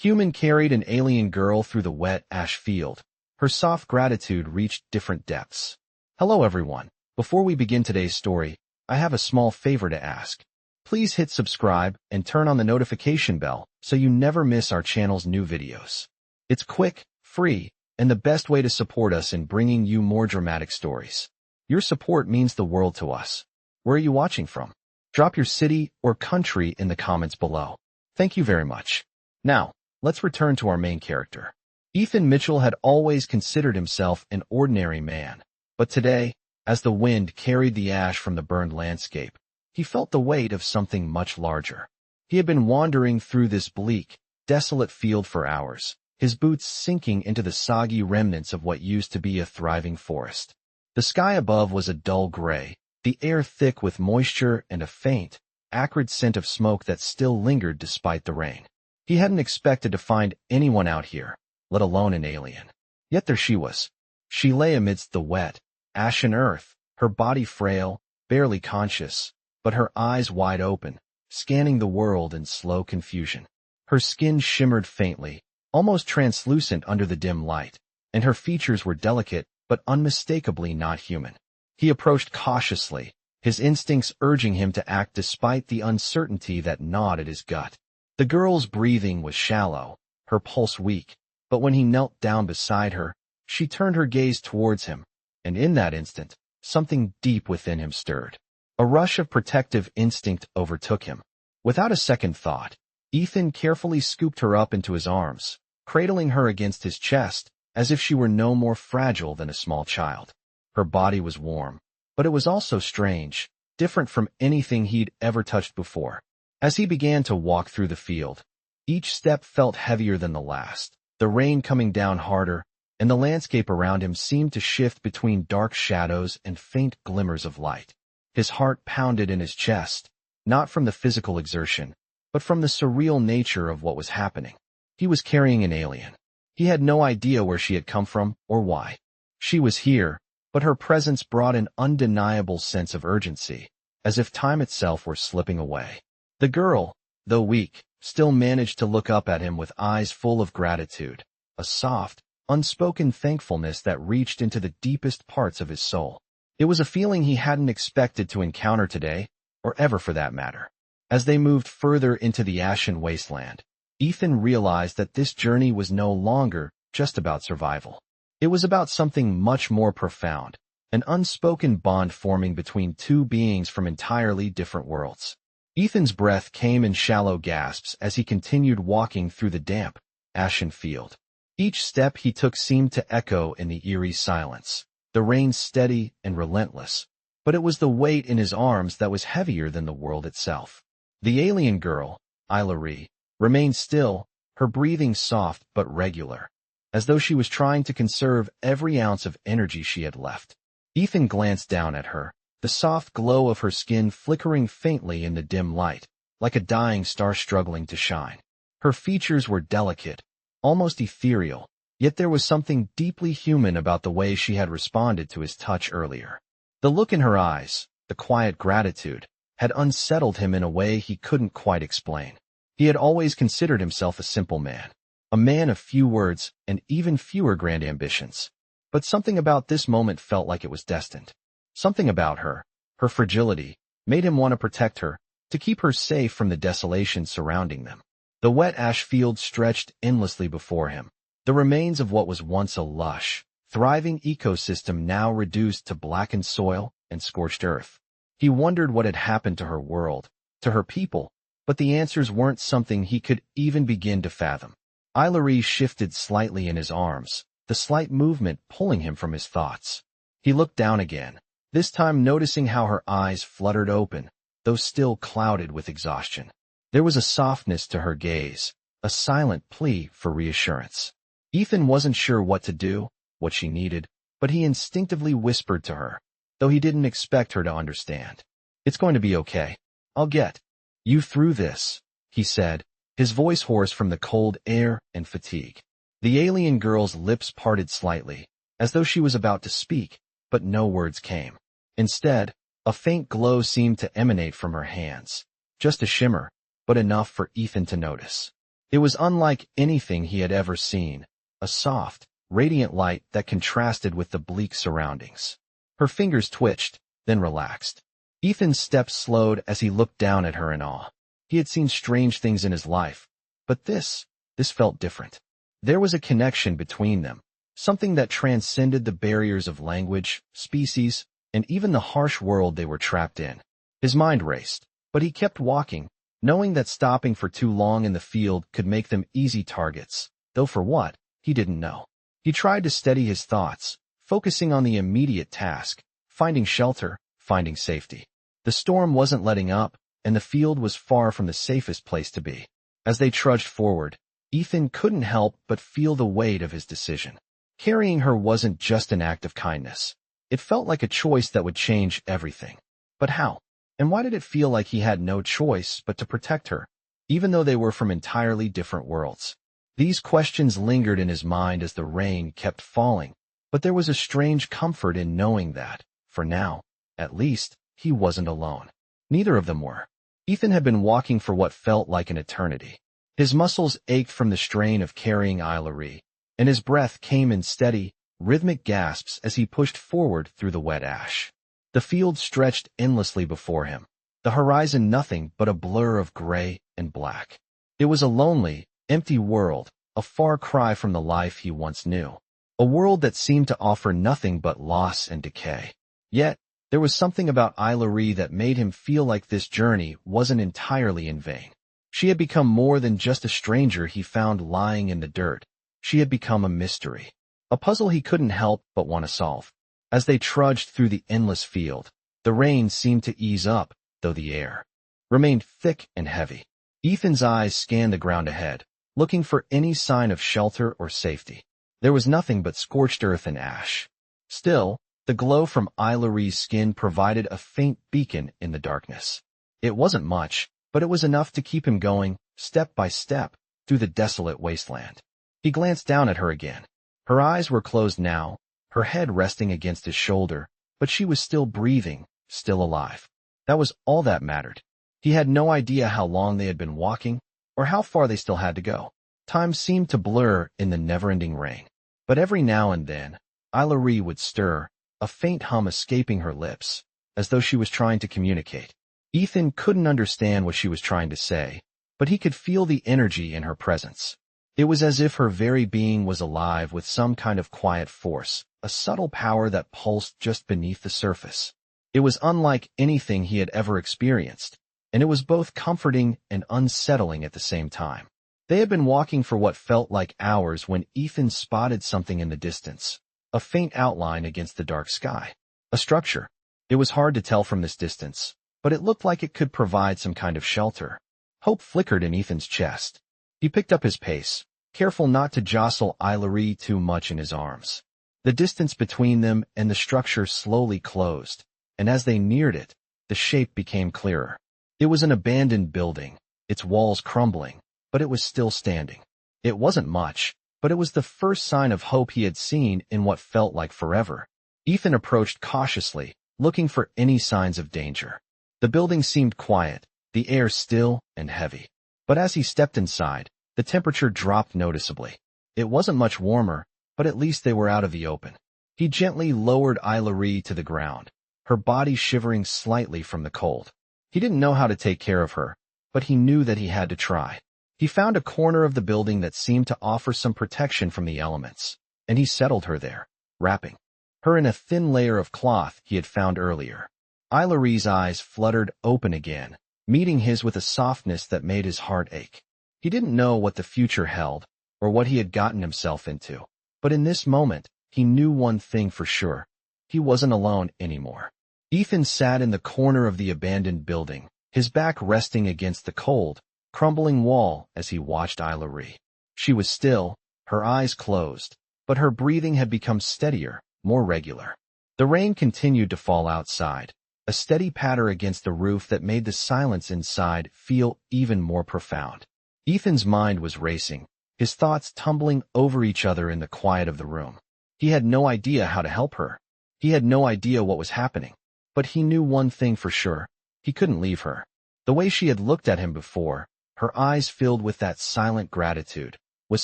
Human carried an alien girl through the wet ash field. Her soft gratitude reached different depths. Hello everyone. Before we begin today's story, I have a small favor to ask. Please hit subscribe and turn on the notification bell so you never miss our channel's new videos. It's quick, free, and the best way to support us in bringing you more dramatic stories. Your support means the world to us. Where are you watching from? Drop your city or country in the comments below. Thank you very much. Now, let's return to our main character. Ethan Mitchell had always considered himself an ordinary man, but today, as the wind carried the ash from the burned landscape, he felt the weight of something much larger. He had been wandering through this bleak, desolate field for hours, his boots sinking into the soggy remnants of what used to be a thriving forest. The sky above was a dull gray, the air thick with moisture and a faint, acrid scent of smoke that still lingered despite the rain. He hadn't expected to find anyone out here, let alone an alien. Yet there she was. She lay amidst the wet, ashen earth, her body frail, barely conscious, but her eyes wide open, scanning the world in slow confusion. Her skin shimmered faintly, almost translucent under the dim light, and her features were delicate but unmistakably not human. He approached cautiously, his instincts urging him to act despite the uncertainty that gnawed at his gut. The girl's breathing was shallow, her pulse weak, but when he knelt down beside her, she turned her gaze towards him, and in that instant, something deep within him stirred. A rush of protective instinct overtook him. Without a second thought, Ethan carefully scooped her up into his arms, cradling her against his chest, as if she were no more fragile than a small child. Her body was warm, but it was also strange, different from anything he'd ever touched before. As he began to walk through the field, each step felt heavier than the last, the rain coming down harder, and the landscape around him seemed to shift between dark shadows and faint glimmers of light. His heart pounded in his chest, not from the physical exertion, but from the surreal nature of what was happening. He was carrying an alien. He had no idea where she had come from or why. She was here, but her presence brought an undeniable sense of urgency, as if time itself were slipping away. The girl, though weak, still managed to look up at him with eyes full of gratitude, a soft, unspoken thankfulness that reached into the deepest parts of his soul. It was a feeling he hadn't expected to encounter today, or ever for that matter. As they moved further into the ashen wasteland, Ethan realized that this journey was no longer just about survival. It was about something much more profound, an unspoken bond forming between two beings from entirely different worlds. Ethan's breath came in shallow gasps as he continued walking through the damp, ashen field. Each step he took seemed to echo in the eerie silence, the rain steady and relentless, but it was the weight in his arms that was heavier than the world itself. The alien girl, Ilari, remained still, her breathing soft but regular, as though she was trying to conserve every ounce of energy she had left. Ethan glanced down at her, the soft glow of her skin flickering faintly in the dim light, like a dying star struggling to shine. Her features were delicate, almost ethereal, yet there was something deeply human about the way she had responded to his touch earlier. The look in her eyes, the quiet gratitude, had unsettled him in a way he couldn't quite explain. He had always considered himself a simple man, a man of few words and even fewer grand ambitions. But something about this moment felt like it was destined. Something about her, her fragility, made him want to protect her, to keep her safe from the desolation surrounding them. The wet ash field stretched endlessly before him, the remains of what was once a lush, thriving ecosystem now reduced to blackened soil and scorched earth. He wondered what had happened to her world, to her people, but the answers weren't something he could even begin to fathom. Ilari shifted slightly in his arms, the slight movement pulling him from his thoughts. He looked down again, this time noticing how her eyes fluttered open, though still clouded with exhaustion. There was a softness to her gaze, a silent plea for reassurance. Ethan wasn't sure what to do, what she needed, but he instinctively whispered to her, though he didn't expect her to understand. "It's going to be okay. I'll get you through this," he said, his voice hoarse from the cold air and fatigue. The alien girl's lips parted slightly, as though she was about to speak, but no words came. Instead, a faint glow seemed to emanate from her hands, just a shimmer, but enough for Ethan to notice. It was unlike anything he had ever seen, a soft, radiant light that contrasted with the bleak surroundings. Her fingers twitched, then relaxed. Ethan's steps slowed as he looked down at her in awe. He had seen strange things in his life, but this felt different. There was a connection between them, something that transcended the barriers of language, species, and even the harsh world they were trapped in. His mind raced, but he kept walking, knowing that stopping for too long in the field could make them easy targets, though for what, he didn't know. He tried to steady his thoughts, focusing on the immediate task, finding shelter, finding safety. The storm wasn't letting up, and the field was far from the safest place to be. As they trudged forward, Ethan couldn't help but feel the weight of his decision. Carrying her wasn't just an act of kindness. It felt like a choice that would change everything. But how? And why did it feel like he had no choice but to protect her, even though they were from entirely different worlds? These questions lingered in his mind as the rain kept falling, but there was a strange comfort in knowing that, for now, at least, he wasn't alone. Neither of them were. Ethan had been walking for what felt like an eternity. His muscles ached from the strain of carrying Ailerie, and his breath came in steady, rhythmic gasps as he pushed forward through the wet ash. The field stretched endlessly before him, the horizon nothing but a blur of gray and black. It was a lonely, empty world, a far cry from the life he once knew. A world that seemed to offer nothing but loss and decay. Yet, there was something about Ailerie that made him feel like this journey wasn't entirely in vain. She had become more than just a stranger he found lying in the dirt. She had become a mystery, a puzzle he couldn't help but want to solve. As they trudged through the endless field, the rain seemed to ease up, though the air remained thick and heavy. Ethan's eyes scanned the ground ahead, looking for any sign of shelter or safety. There was nothing but scorched earth and ash. Still, the glow from Ailerie's skin provided a faint beacon in the darkness. It wasn't much, but it was enough to keep him going, step by step, through the desolate wasteland. He glanced down at her again. Her eyes were closed now, her head resting against his shoulder, but she was still breathing, still alive. That was all that mattered. He had no idea how long they had been walking, or how far they still had to go. Time seemed to blur in the never-ending rain. But every now and then, Ailerie would stir, a faint hum escaping her lips, as though she was trying to communicate. Ethan couldn't understand what she was trying to say, but he could feel the energy in her presence. It was as if her very being was alive with some kind of quiet force, a subtle power that pulsed just beneath the surface. It was unlike anything he had ever experienced, and it was both comforting and unsettling at the same time. They had been walking for what felt like hours when Ethan spotted something in the distance, a faint outline against the dark sky. A structure. It was hard to tell from this distance, but it looked like it could provide some kind of shelter. Hope flickered in Ethan's chest. He picked up his pace, careful not to jostle Ailerie too much in his arms. The distance between them and the structure slowly closed, and as they neared it, the shape became clearer. It was an abandoned building, its walls crumbling, but it was still standing. It wasn't much, but it was the first sign of hope he had seen in what felt like forever. Ethan approached cautiously, looking for any signs of danger. The building seemed quiet, the air still and heavy. But as he stepped inside, the temperature dropped noticeably. It wasn't much warmer, but at least they were out of the open. He gently lowered Ailerie to the ground, her body shivering slightly from the cold. He didn't know how to take care of her, but he knew that he had to try. He found a corner of the building that seemed to offer some protection from the elements, and he settled her there, wrapping her in a thin layer of cloth he had found earlier. Ailerie's eyes fluttered open again, meeting his with a softness that made his heart ache. He didn't know what the future held, or what he had gotten himself into, but in this moment, he knew one thing for sure. He wasn't alone anymore. Ethan sat in the corner of the abandoned building, his back resting against the cold, crumbling wall as he watched Ailerie. She was still, her eyes closed, but her breathing had become steadier, more regular. The rain continued to fall outside, a steady patter against the roof that made the silence inside feel even more profound. Ethan's mind was racing, his thoughts tumbling over each other in the quiet of the room. He had no idea how to help her. He had no idea what was happening. But he knew one thing for sure. He couldn't leave her. The way she had looked at him before, her eyes filled with that silent gratitude, was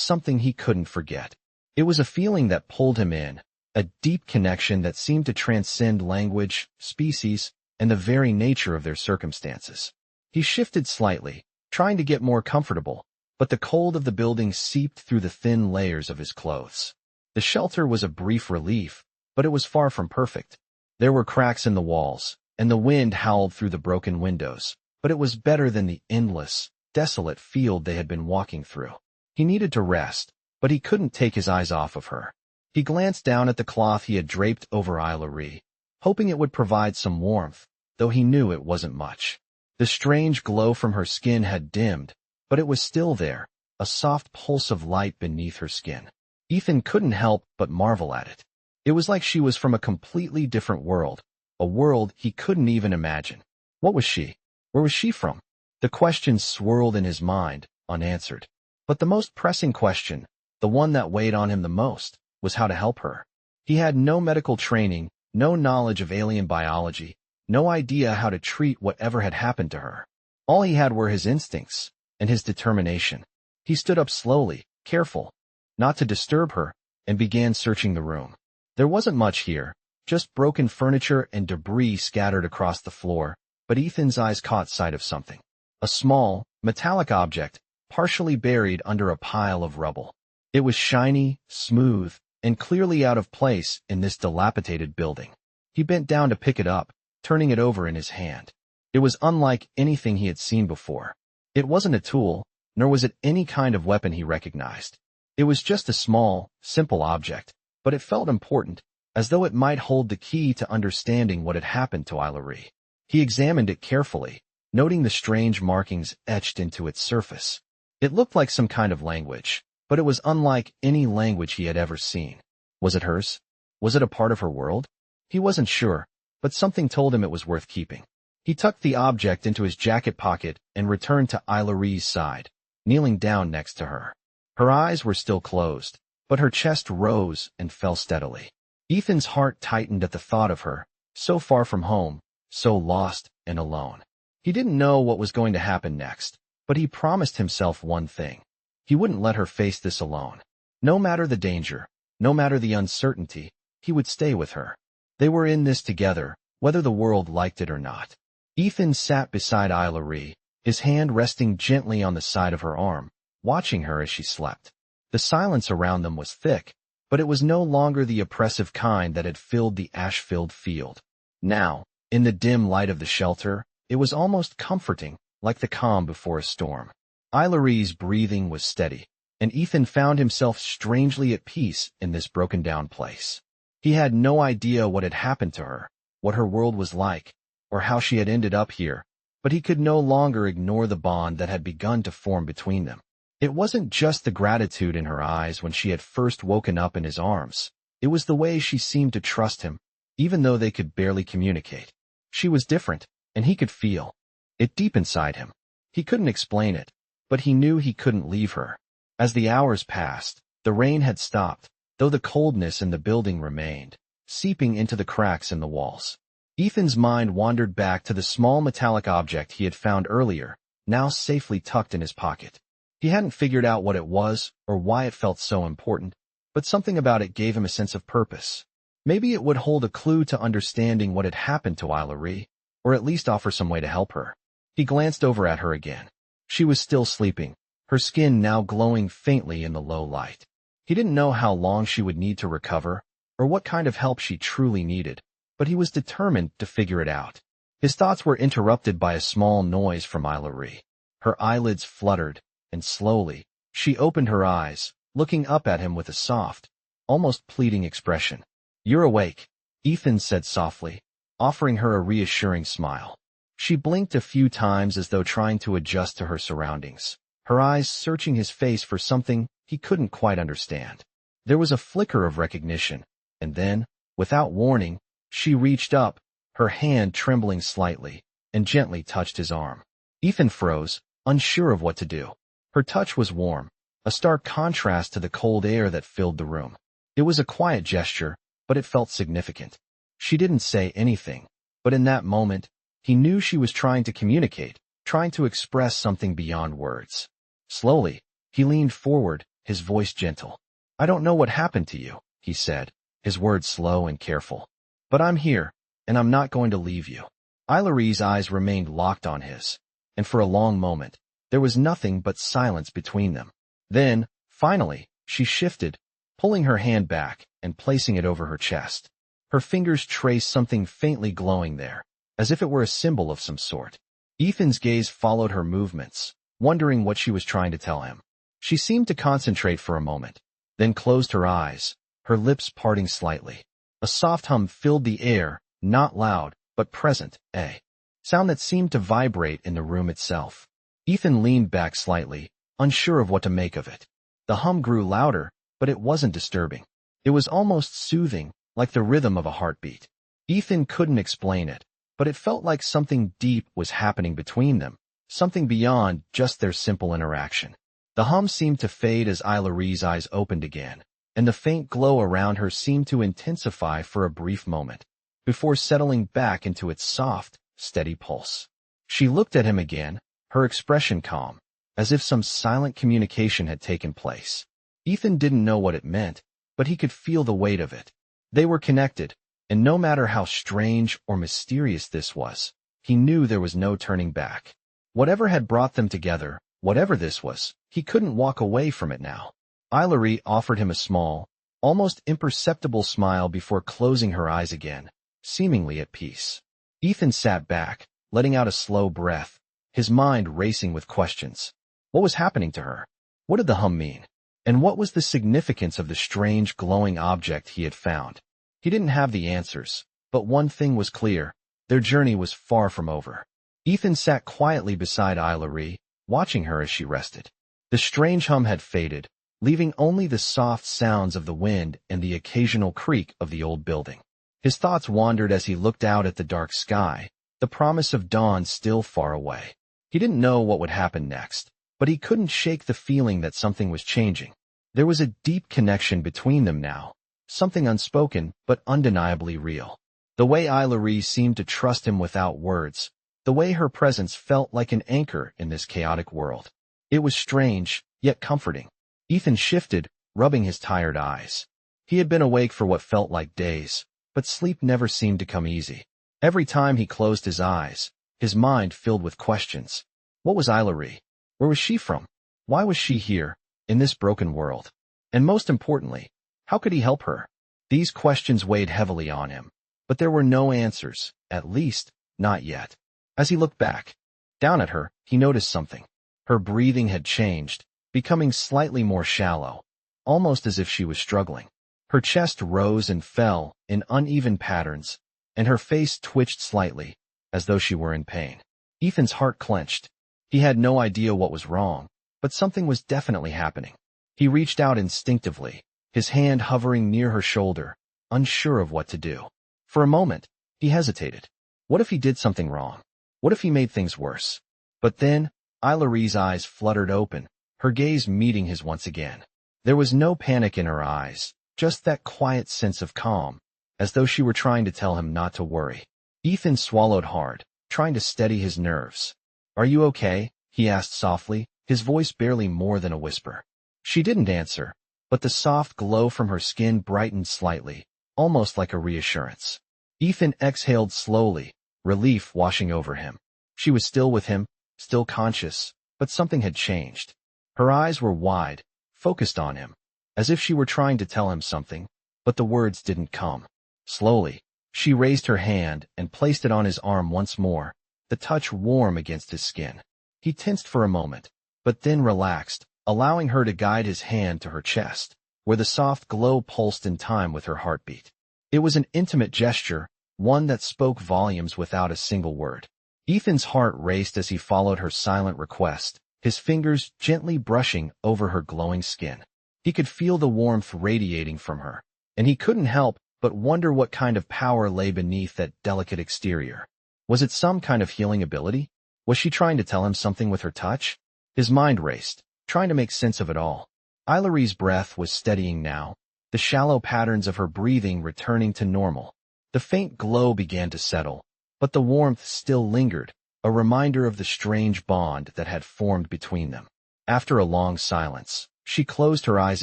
something he couldn't forget. It was a feeling that pulled him in, a deep connection that seemed to transcend language, species, and the very nature of their circumstances. He shifted slightly, trying to get more comfortable, but the cold of the building seeped through the thin layers of his clothes. The shelter was a brief relief, but it was far from perfect. There were cracks in the walls, and the wind howled through the broken windows, but it was better than the endless, desolate field they had been walking through. He needed to rest, but he couldn't take his eyes off of her. He glanced down at the cloth he had draped over Ilari, hoping it would provide some warmth, though he knew it wasn't much. The strange glow from her skin had dimmed, but it was still there, a soft pulse of light beneath her skin. Ethan couldn't help but marvel at it. It was like she was from a completely different world, a world he couldn't even imagine. What was she? Where was she from? The questions swirled in his mind, unanswered. But the most pressing question, the one that weighed on him the most, was how to help her. He had no medical training, no knowledge of alien biology, no idea how to treat whatever had happened to her. All he had were his instincts and his determination. He stood up slowly, careful, not to disturb her, and began searching the room. There wasn't much here, just broken furniture and debris scattered across the floor, but Ethan's eyes caught sight of something. A small, metallic object, partially buried under a pile of rubble. It was shiny, smooth, and clearly out of place in this dilapidated building. He bent down to pick it up, turning it over in his hand. It was unlike anything he had seen before. It wasn't a tool, nor was it any kind of weapon he recognized. It was just a small, simple object, but it felt important, as though it might hold the key to understanding what had happened to Ilari. He examined it carefully, noting the strange markings etched into its surface. It looked like some kind of language, but it was unlike any language he had ever seen. Was it hers? Was it a part of her world? He wasn't sure, but something told him it was worth keeping. He tucked the object into his jacket pocket and returned to Ilari's side, kneeling down next to her. Her eyes were still closed, but her chest rose and fell steadily. Ethan's heart tightened at the thought of her, so far from home, so lost and alone. He didn't know what was going to happen next, but he promised himself one thing. He wouldn't let her face this alone. No matter the danger, no matter the uncertainty, he would stay with her. They were in this together, whether the world liked it or not. Ethan sat beside Ilari, his hand resting gently on the side of her arm, watching her as she slept. The silence around them was thick, but it was no longer the oppressive kind that had filled the ash-filled field. Now, in the dim light of the shelter, it was almost comforting, like the calm before a storm. Ilari's breathing was steady, and Ethan found himself strangely at peace in this broken-down place. He had no idea what had happened to her, what her world was like, or how she had ended up here, but he could no longer ignore the bond that had begun to form between them. It wasn't just the gratitude in her eyes when she had first woken up in his arms. It was the way she seemed to trust him, even though they could barely communicate. She was different, and he could feel it deep inside him. He couldn't explain it, but he knew he couldn't leave her. As the hours passed, the rain had stopped, though the coldness in the building remained, seeping into the cracks in the walls. Ethan's mind wandered back to the small metallic object he had found earlier, now safely tucked in his pocket. He hadn't figured out what it was or why it felt so important, but something about it gave him a sense of purpose. Maybe it would hold a clue to understanding what had happened to Ilari, or at least offer some way to help her. He glanced over at her again. She was still sleeping, her skin now glowing faintly in the low light. He didn't know how long she would need to recover, or what kind of help she truly needed, but he was determined to figure it out. His thoughts were interrupted by a small noise from Ilari. Her eyelids fluttered, and slowly, she opened her eyes, looking up at him with a soft, almost pleading expression. "You're awake," Ethan said softly, offering her a reassuring smile. She blinked a few times as though trying to adjust to her surroundings, her eyes searching his face for something he couldn't quite understand. There was a flicker of recognition, and then, without warning, she reached up, her hand trembling slightly, and gently touched his arm. Ethan froze, unsure of what to do. Her touch was warm, a stark contrast to the cold air that filled the room. It was a quiet gesture, but it felt significant. She didn't say anything, but in that moment, he knew she was trying to communicate, trying to express something beyond words. Slowly, he leaned forward, his voice gentle. "I don't know what happened to you," he said, his words slow and careful. "But I'm here, and I'm not going to leave you." Ilarie's eyes remained locked on his, and for a long moment, there was nothing but silence between them. Then, finally, she shifted, pulling her hand back and placing it over her chest. Her fingers traced something faintly glowing there, as if it were a symbol of some sort. Ethan's gaze followed her movements, wondering what she was trying to tell him. She seemed to concentrate for a moment, then closed her eyes, her lips parting slightly. A soft hum filled the air, not loud, but present, a sound that seemed to vibrate in the room itself. Ethan leaned back slightly, unsure of what to make of it. The hum grew louder, but it wasn't disturbing. It was almost soothing, like the rhythm of a heartbeat. Ethan couldn't explain it, but it felt like something deep was happening between them, something beyond just their simple interaction. The hum seemed to fade as Ilarie's eyes opened again, and the faint glow around her seemed to intensify for a brief moment, before settling back into its soft, steady pulse. She looked at him again, her expression calm, as if some silent communication had taken place. Ethan didn't know what it meant, but he could feel the weight of it. They were connected, and no matter how strange or mysterious this was, he knew there was no turning back. Whatever had brought them together, whatever this was, he couldn't walk away from it now. Ilarie offered him a small, almost imperceptible smile before closing her eyes again, seemingly at peace. Ethan sat back, letting out a slow breath, his mind racing with questions. What was happening to her? What did the hum mean? And what was the significance of the strange glowing object he had found? He didn't have the answers, but one thing was clear. Their journey was far from over. Ethan sat quietly beside Ilarie, watching her as she rested. The strange hum had faded, leaving only the soft sounds of the wind and the occasional creak of the old building. His thoughts wandered as he looked out at the dark sky, the promise of dawn still far away. He didn't know what would happen next, but he couldn't shake the feeling that something was changing. There was a deep connection between them now, something unspoken but undeniably real. The way Ilarie seemed to trust him without words, the way her presence felt like an anchor in this chaotic world. It was strange, yet comforting. Ethan shifted, rubbing his tired eyes. He had been awake for what felt like days, but sleep never seemed to come easy. Every time he closed his eyes, his mind filled with questions. What was Ilarie? Where was she from? Why was she here, in this broken world? And most importantly, how could he help her? These questions weighed heavily on him, but there were no answers, at least, not yet. As he looked back, down at her, he noticed something. Her breathing had changed, becoming slightly more shallow, almost as if she was struggling. Her chest rose and fell in uneven patterns, and her face twitched slightly, as though she were in pain. Ethan's heart clenched. He had no idea what was wrong, but something was definitely happening. He reached out instinctively, his hand hovering near her shoulder, unsure of what to do. For a moment, he hesitated. What if he did something wrong? What if he made things worse? But then, Ilarie's eyes fluttered open, her gaze meeting his once again. There was no panic in her eyes, just that quiet sense of calm, as though she were trying to tell him not to worry. Ethan swallowed hard, trying to steady his nerves. "Are you okay?" he asked softly, his voice barely more than a whisper. She didn't answer, but the soft glow from her skin brightened slightly, almost like a reassurance. Ethan exhaled slowly, relief washing over him. She was still with him, still conscious, but something had changed. Her eyes were wide, focused on him, as if she were trying to tell him something, but the words didn't come. Slowly, she raised her hand and placed it on his arm once more, the touch warm against his skin. He tensed for a moment, but then relaxed, allowing her to guide his hand to her chest, where the soft glow pulsed in time with her heartbeat. It was an intimate gesture, one that spoke volumes without a single word. Ethan's heart raced as he followed her silent request, his fingers gently brushing over her glowing skin. He could feel the warmth radiating from her, and he couldn't help but wonder what kind of power lay beneath that delicate exterior. Was it some kind of healing ability? Was she trying to tell him something with her touch? His mind raced, trying to make sense of it all. Ilarie's breath was steadying now, the shallow patterns of her breathing returning to normal. The faint glow began to settle, but the warmth still lingered, a reminder of the strange bond that had formed between them. After a long silence, she closed her eyes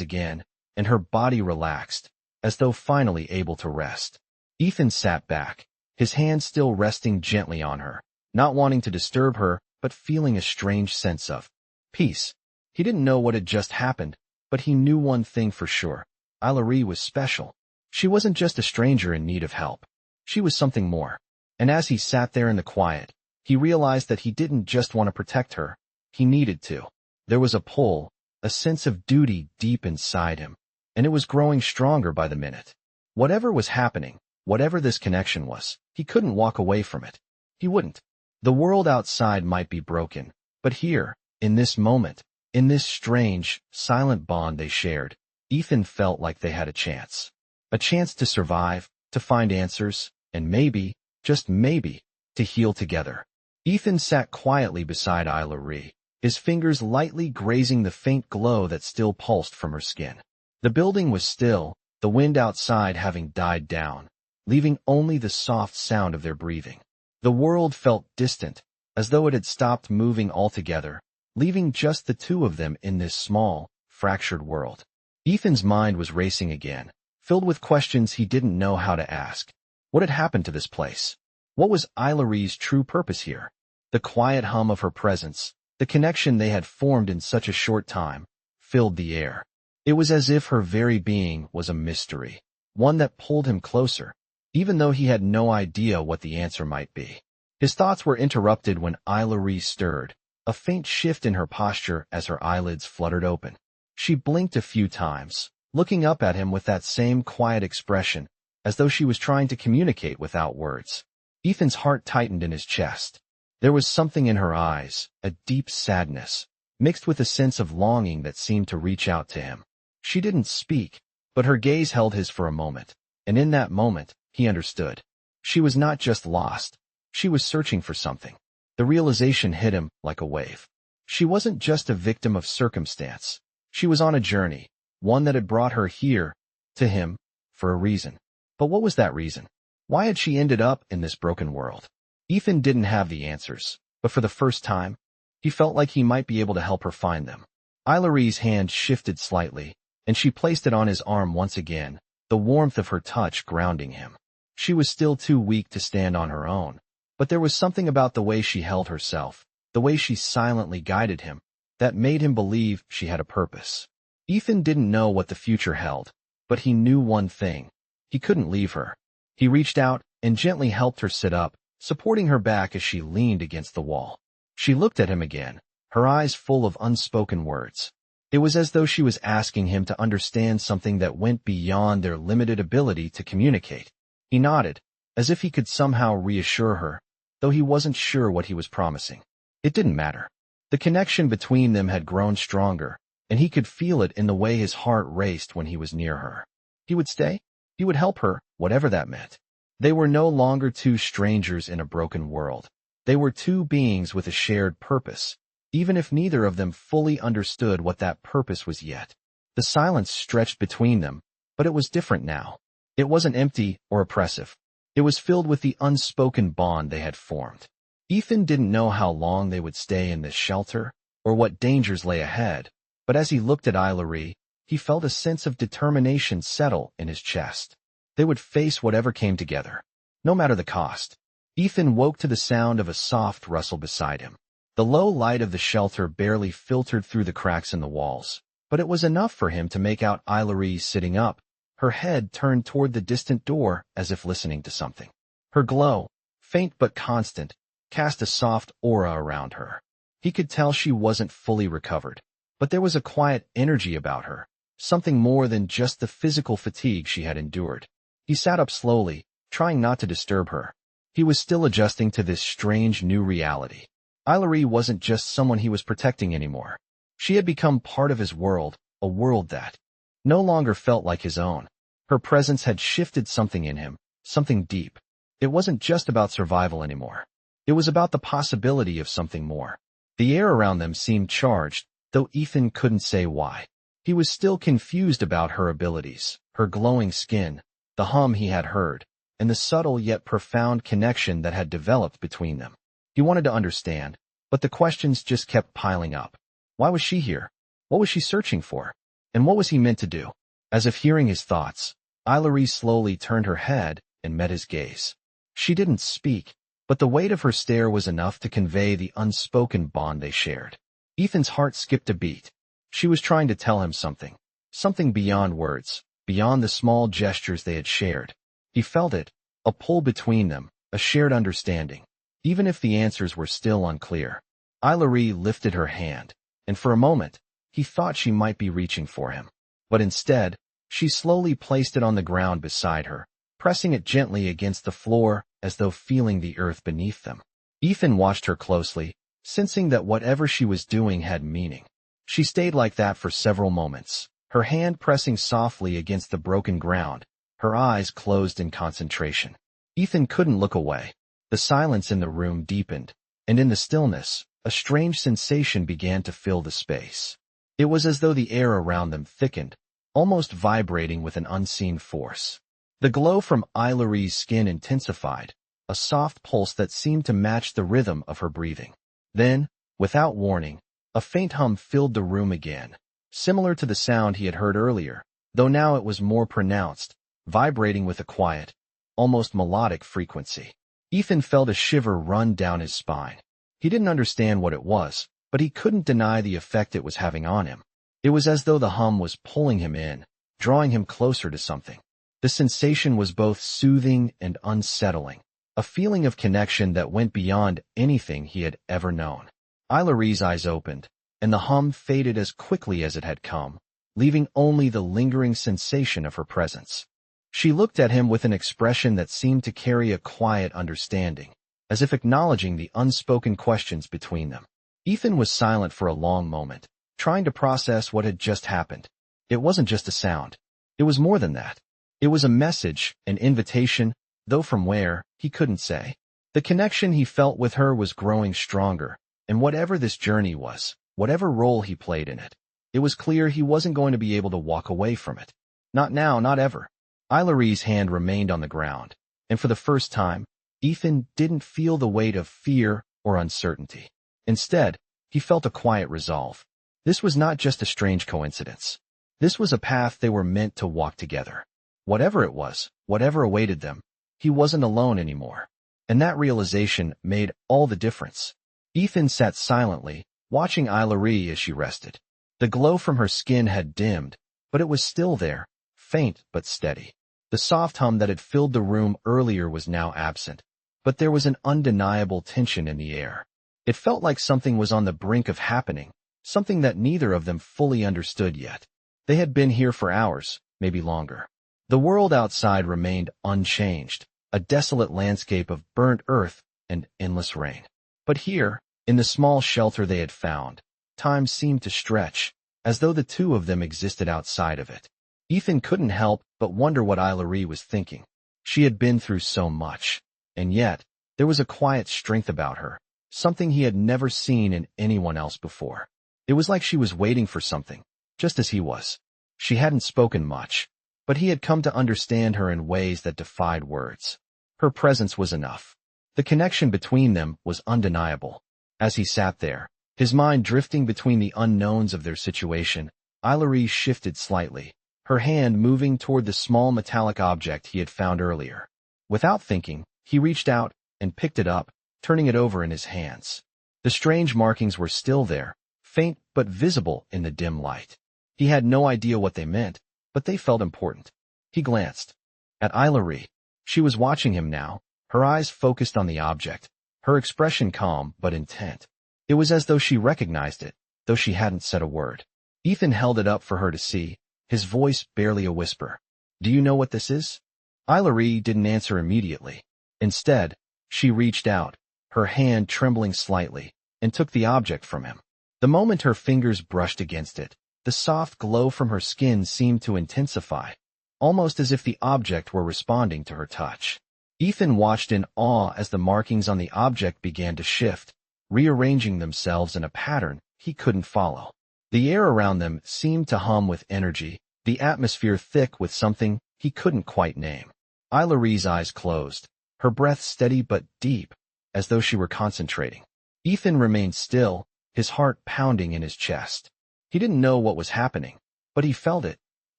again, and her body relaxed, as though finally able to rest. Ethan sat back, his hand still resting gently on her, not wanting to disturb her, but feeling a strange sense of peace. He didn't know what had just happened, but he knew one thing for sure. Aileri was special. She wasn't just a stranger in need of help. She was something more. And as he sat there in the quiet, he realized that he didn't just want to protect her. He needed to. There was a pull, a sense of duty deep inside him, and it was growing stronger by the minute. Whatever was happening, whatever this connection was, he couldn't walk away from it. He wouldn't. The world outside might be broken, but here, in this moment, in this strange, silent bond they shared, Ethan felt like they had a chance. A chance to survive, to find answers, and maybe, just maybe, to heal together. Ethan sat quietly beside Aileri, his fingers lightly grazing the faint glow that still pulsed from her skin. The building was still, the wind outside having died down, leaving only the soft sound of their breathing. The world felt distant, as though it had stopped moving altogether, leaving just the two of them in this small, fractured world. Ethan's mind was racing again, filled with questions he didn't know how to ask. What had happened to this place? What was Aileri's true purpose here? The quiet hum of her presence, the connection they had formed in such a short time, filled the air. It was as if her very being was a mystery, one that pulled him closer, even though he had no idea what the answer might be. His thoughts were interrupted when Aileri stirred, a faint shift in her posture as her eyelids fluttered open. She blinked a few times, looking up at him with that same quiet expression, as though she was trying to communicate without words. Ethan's heart tightened in his chest. There was something in her eyes, a deep sadness, mixed with a sense of longing that seemed to reach out to him. She didn't speak, but her gaze held his for a moment, and in that moment, he understood. She was not just lost. She was searching for something. The realization hit him like a wave. She wasn't just a victim of circumstance. She was on a journey, one that had brought her here, to him, for a reason. But what was that reason? Why had she ended up in this broken world? Ethan didn't have the answers, but for the first time, he felt like he might be able to help her find them. Aileri's hand shifted slightly, and she placed it on his arm once again, the warmth of her touch grounding him. She was still too weak to stand on her own, but there was something about the way she held herself, the way she silently guided him, that made him believe she had a purpose. Ethan didn't know what the future held, but he knew one thing. He couldn't leave her. He reached out and gently helped her sit up, supporting her back as she leaned against the wall. She looked at him again, her eyes full of unspoken words. It was as though she was asking him to understand something that went beyond their limited ability to communicate. He nodded, as if he could somehow reassure her, though he wasn't sure what he was promising. It didn't matter. The connection between them had grown stronger, and he could feel it in the way his heart raced when he was near her. He would stay. He would help her, whatever that meant. They were no longer two strangers in a broken world. They were two beings with a shared purpose, even if neither of them fully understood what that purpose was yet. The silence stretched between them, but it was different now. It wasn't empty or oppressive. It was filled with the unspoken bond they had formed. Ethan didn't know how long they would stay in this shelter, or what dangers lay ahead, but as he looked at Aileri, he felt a sense of determination settle in his chest. They would face whatever came together, no matter the cost. Ethan woke to the sound of a soft rustle beside him. The low light of the shelter barely filtered through the cracks in the walls, but it was enough for him to make out Aileri sitting up, her head turned toward the distant door as if listening to something. Her glow, faint but constant, cast a soft aura around her. He could tell she wasn't fully recovered, but there was a quiet energy about her, something more than just the physical fatigue she had endured. He sat up slowly, trying not to disturb her. He was still adjusting to this strange new reality. Aileri wasn't just someone he was protecting anymore. She had become part of his world, a world that no longer felt like his own. Her presence had shifted something in him, something deep. It wasn't just about survival anymore. It was about the possibility of something more. The air around them seemed charged, though Ethan couldn't say why. He was still confused about her abilities, her glowing skin, the hum he had heard, and the subtle yet profound connection that had developed between them. He wanted to understand, but the questions just kept piling up. Why was she here? What was she searching for? And what was he meant to do? As if hearing his thoughts, Ailerie slowly turned her head and met his gaze. She didn't speak, but the weight of her stare was enough to convey the unspoken bond they shared. Ethan's heart skipped a beat. She was trying to tell him something. Something beyond words, beyond the small gestures they had shared. He felt it, a pull between them, a shared understanding. Even if the answers were still unclear. Ailerie lifted her hand, and for a moment, he thought she might be reaching for him. But instead, she slowly placed it on the ground beside her, pressing it gently against the floor as though feeling the earth beneath them. Ethan watched her closely, sensing that whatever she was doing had meaning. She stayed like that for several moments, her hand pressing softly against the broken ground, her eyes closed in concentration. Ethan couldn't look away. The silence in the room deepened, and in the stillness, a strange sensation began to fill the space. It was as though the air around them thickened, almost vibrating with an unseen force. The glow from Ailerie's skin intensified, a soft pulse that seemed to match the rhythm of her breathing. Then, without warning, a faint hum filled the room again, similar to the sound he had heard earlier, though now it was more pronounced, vibrating with a quiet, almost melodic frequency. Ethan felt a shiver run down his spine. He didn't understand what it was, but he couldn't deny the effect it was having on him. It was as though the hum was pulling him in, drawing him closer to something. The sensation was both soothing and unsettling, a feeling of connection that went beyond anything he had ever known. Ailerie's eyes opened, and the hum faded as quickly as it had come, leaving only the lingering sensation of her presence. She looked at him with an expression that seemed to carry a quiet understanding, as if acknowledging the unspoken questions between them. Ethan was silent for a long moment, trying to process what had just happened. It wasn't just a sound. It was more than that. It was a message, an invitation, though from where, he couldn't say. The connection he felt with her was growing stronger, and whatever this journey was, whatever role he played in it, it was clear he wasn't going to be able to walk away from it. Not now, not ever. Ailerie's hand remained on the ground, and for the first time, Ethan didn't feel the weight of fear or uncertainty. Instead, he felt a quiet resolve. This was not just a strange coincidence. This was a path they were meant to walk together. Whatever it was, whatever awaited them, he wasn't alone anymore. And that realization made all the difference. Ethan sat silently, watching Ailerie as she rested. The glow from her skin had dimmed, but it was still there, faint but steady. The soft hum that had filled the room earlier was now absent, but there was an undeniable tension in the air. It felt like something was on the brink of happening, something that neither of them fully understood yet. They had been here for hours, maybe longer. The world outside remained unchanged, a desolate landscape of burnt earth and endless rain. But here, in the small shelter they had found, time seemed to stretch, as though the two of them existed outside of it. Ethan couldn't help but wonder what Ailerie was thinking. She had been through so much, and yet, there was a quiet strength about her, something he had never seen in anyone else before. It was like she was waiting for something, just as he was. She hadn't spoken much, but he had come to understand her in ways that defied words. Her presence was enough. The connection between them was undeniable. As he sat there, his mind drifting between the unknowns of their situation, Ailerie shifted slightly, her hand moving toward the small metallic object he had found earlier. Without thinking, he reached out and picked it up, turning it over in his hands. The strange markings were still there, faint but visible in the dim light. He had no idea what they meant, but they felt important. He glanced at Ailerie. She was watching him now, her eyes focused on the object, her expression calm but intent. It was as though she recognized it, though she hadn't said a word. Ethan held it up for her to see, his voice barely a whisper. "Do you know what this is?" Ailerie didn't answer immediately. Instead, she reached out, her hand trembling slightly, and took the object from him. The moment her fingers brushed against it, the soft glow from her skin seemed to intensify, almost as if the object were responding to her touch. Ethan watched in awe as the markings on the object began to shift, rearranging themselves in a pattern he couldn't follow. The air around them seemed to hum with energy, the atmosphere thick with something he couldn't quite name. Ailerie's eyes closed, her breath steady but deep, as though she were concentrating. Ethan remained still, his heart pounding in his chest. He didn't know what was happening, but he felt it,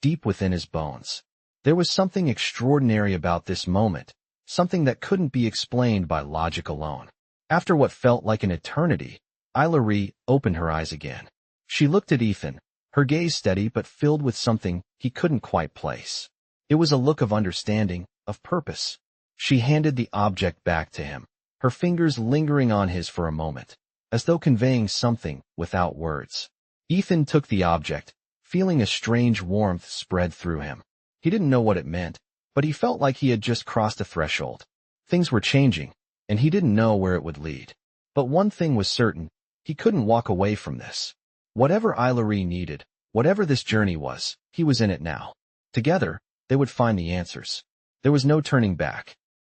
deep within his bones. There was something extraordinary about this moment, something that couldn't be explained by logic alone. After what felt like an eternity, Hilary opened her eyes again. She looked at Ethan, her gaze steady but filled with something he couldn't quite place. It was a look of understanding, of purpose. She handed the object back to him, her fingers lingering on his for a moment, as though conveying something without words. Ethan took the object, feeling a strange warmth spread through him. He didn't know what it meant, but he felt like he had just crossed a threshold. Things were changing, and he didn't know where it would lead. But one thing was certain, he couldn't walk away from this. Whatever Hilary needed, whatever this journey was, he was in it now. Together, they would find the answers. There was no turning back.